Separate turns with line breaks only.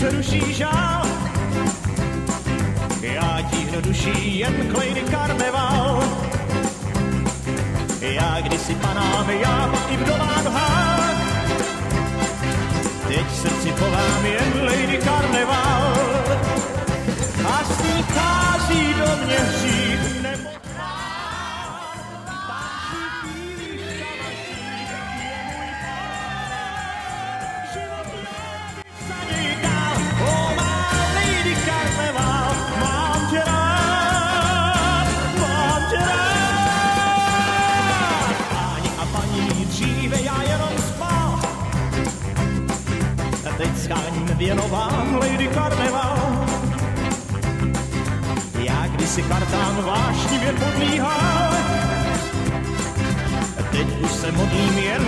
přeruší žál. Já tíhnu duší jen k Lady Karneval. Já kdysi panám, já pak i vdová nohách. Teď srdci povám jen Lady Karneval. A s ní chází do mě hřích nebo pán. Tančí bílý šamašík je můj pán. Život lévy za něj dál. O má Lady Karneval, mám tě rád, mám tě rád. Páni a paní, dříve já jenom spal. A teď scháním věnovám Lady Karneval. Já kdysi kartám vášnivě podlíhal. Teď už se modlím jen